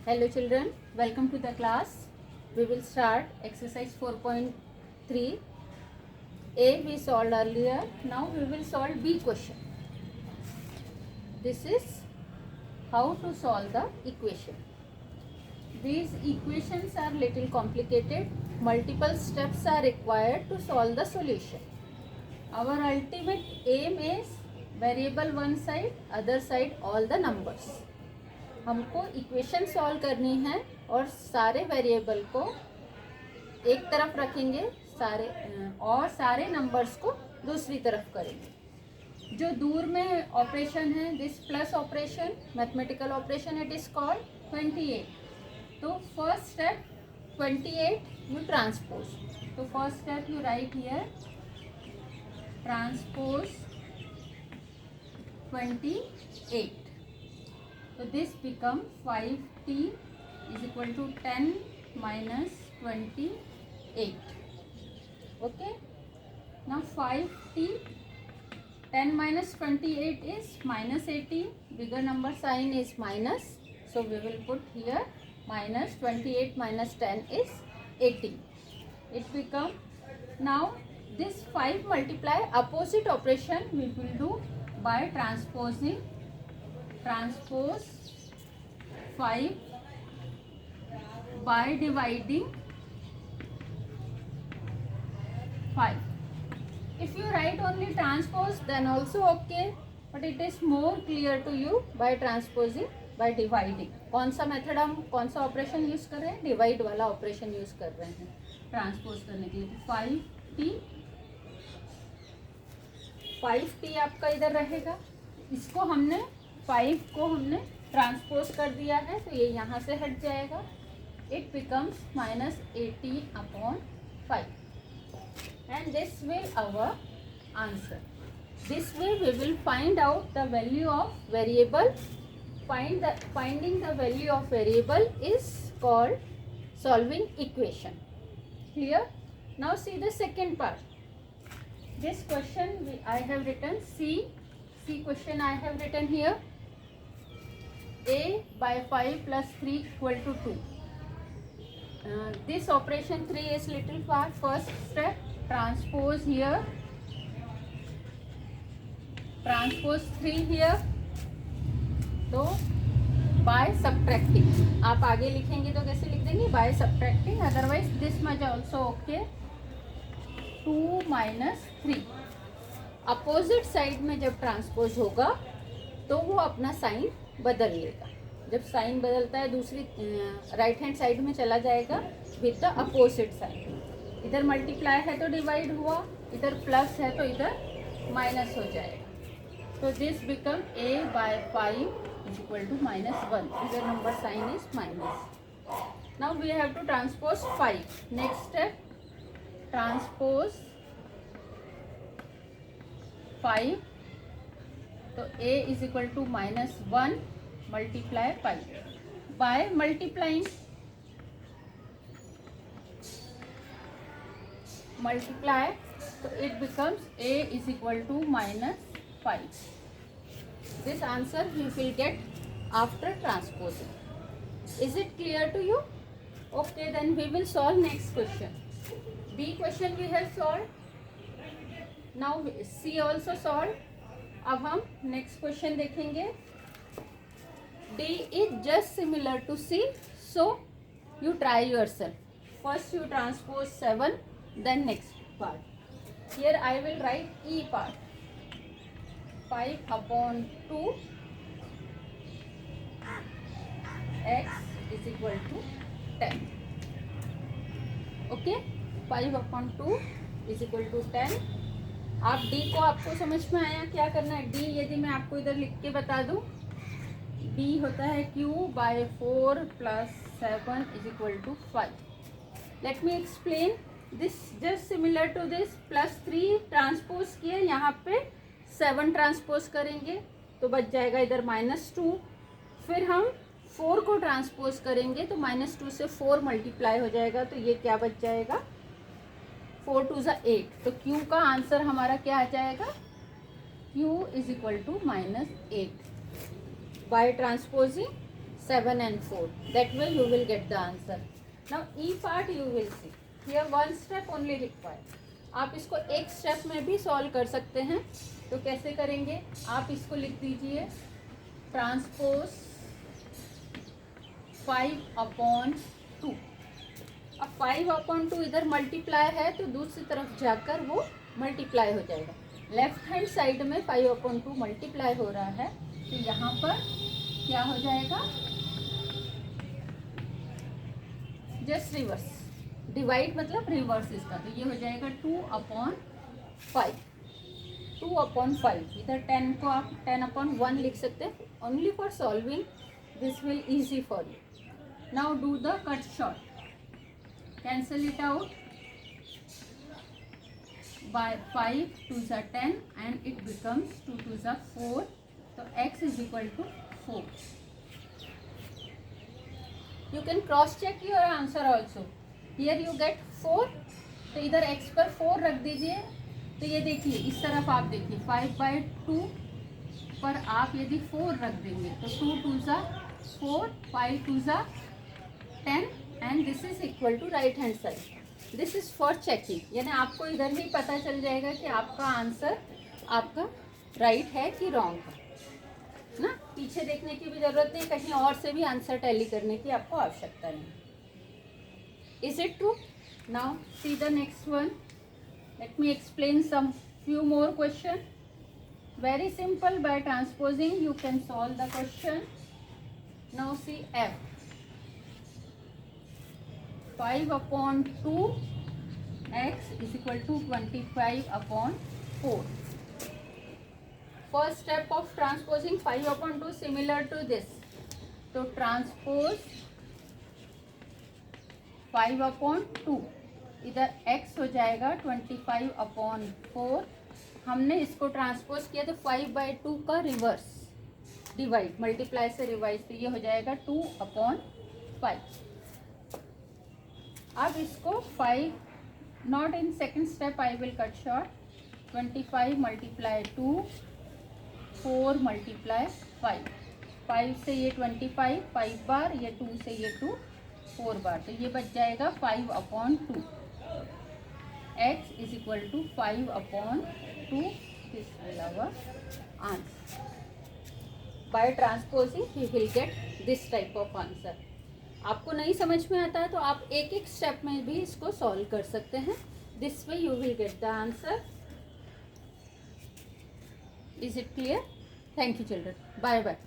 Hello children, welcome to the class. We will start exercise 4.3. A we solved earlier. Now we will solve B question. This is how to solve the equation. These equations are little complicated. Multiple steps are required to solve the solution. Our ultimate aim is variable one side, other side all the numbers. हमको equation solve करनी है और सारे variable को एक तरफ रखेंगे सारे नंबर्स को दूसरी तरफ करेंगे. जो दूर में ऑपरेशन है this plus operation mathematical operation it is called 28. तो फर्स्ट स्टेप 28 यू ट्रांसपोज. तो first step you right here transpose 28. So this becomes 5t is equal to 10 minus 28. Okay. Now 5t 10 minus 28 is minus 18. Bigger number sign is minus. So we will put here minus 28 minus 10 is 18. It becomes now this 5 multiply opposite operation we will do by transposing. Transpose 5 by dividing 5. If you write only transpose then also okay, but it is more clear to you by transposing by dividing. कौन सा method हम कौन सा operation use कर रहे हैं? Divide वाला operation use कर रहे हैं ट्रांसपोज करने के लिए. 5t आपका इधर रहेगा. इसको हमने 5 को हमने ट्रांसपोज कर दिया है तो ये यहाँ से हट जाएगा. It becomes minus 18/5 and this will our answer. This way we will find out the value of variable. Finding the value of variable is called solving equation. Clear? Now see the second part. This question I have written see question I have written here. A by 5 plus 3 equal to 2. This operation 3 is little far. First step transpose here, transpose 3 here. तो by subtracting आप आगे लिखेंगे तो कैसे लिख देंगे? by subtracting. Otherwise this much also okay. 2 minus 3. Opposite side में जब ट्रांसपोज होगा तो वो अपना साइन बदल लेगा. जब साइन बदलता है दूसरी राइट हैंड साइड में चला जाएगा विद द अपोजिट साइन. इधर मल्टीप्लाई है तो डिवाइड हुआ, इधर प्लस है तो इधर माइनस हो जाएगा. तो this become a by 5 is equal to -1. इधर number sign is minus. Now we have to transpose 5. Next step transpose 5. तो a is equal to -1 multiply 5 by multiplying multiply. तो it becomes a is equal to -5. This answer you will get after transposing. Is it clear to you? Okay, then we will solve next question. B question we have solve. Now C also solved. अब हम next question देखेंगे. D is just similar to C, so you try yourself. First you transpose 7, then next part. Here I will write E part. 5/2 x is equal to 10. Okay, 5/2 is equal to 10. आप D को आपको समझ में आया क्या करना है? D यदि मैं आपको इधर लिख के बता दूं, D होता है Q by 4 plus 7 is equal to 5. Let me explain this. Just similar to this, plus 3 transpose किए, यहाँ पे 7 ट्रांसपोज करेंगे तो बच जाएगा इधर -2. फिर हम 4 को ट्रांसपोज करेंगे तो -2 से 4 मल्टीप्लाई हो जाएगा तो ये क्या बच जाएगा? 4 2 ज़ा 8. तो Q का आंसर हमारा क्या आ जाएगा? Q is equal to -8 by transposing 7 and 4. That way you will get the answer. Now E part you will see. Here one step only required. आप इसको एक स्टेप में भी सॉल्व कर सकते हैं. तो कैसे करेंगे, आप इसको लिख दीजिए ट्रांसपोज 5/2. अब 5/2 इधर मल्टीप्लाई है तो दूसरी तरफ जाकर वो मल्टीप्लाई हो जाएगा. लेफ्ट हैंड साइड में 5/2 मल्टीप्लाई हो रहा है तो यहाँ पर क्या हो जाएगा, जस्ट रिवर्स. डिवाइड मतलब रिवर्स इसका, तो ये हो जाएगा 2/5. 2/5 इधर 10 को आप 10/1 लिख सकते हैं. Only for solving this will easy for you. Now do the cut short. Cancel it out. by 5 2s are 10 and it becomes 2 2s are 4. So x is equal to 4. You can cross check your answer also. Here you get 4. तो इधर x पर 4 रख दीजिए. तो ये देखिए इस तरफ आप देखिए 5/2 पर आप यदि 4 रख देंगे तो 2 2s are 4, 5 2s are 10 and this is equal to right hand side. This is for checking. यानी आपको इधर ही पता चल जाएगा कि आपका आंसर आपका राइट है कि रॉन्ग है ना. पीछे देखने की भी ज़रूरत नहीं, कहीं और से भी आंसर टैली करने की आपको आवश्यकता नहीं. Is it true? Now see the next one. Let me explain some few more question. Very simple. By transposing you can solve the question. Now see F. 5/2 x is equal to 25/4. First step of transposing 5/2 similar to this. तो transpose 5/2 इधर x हो जाएगा 25/4. हमने इसको transpose किया तो 5/2 का reverse divide, multiply से रिवाइज, तो ये हो जाएगा 2/5. अब इसको 5 not in second step I will cut short. 25 × 2 4 × 5. 5 से ये 25 5 बार, ये 2 से ये 2 4 बार, तो ये बच जाएगा 5/2. x is equal to 5/2. This will our answer. By transposing we will get this type of answer. आपको नहीं समझ में आता है तो आप एक एक स्टेप में भी इसको सॉल्व कर सकते हैं. This way you will get the answer. Is it clear? Thank you children. Bye bye.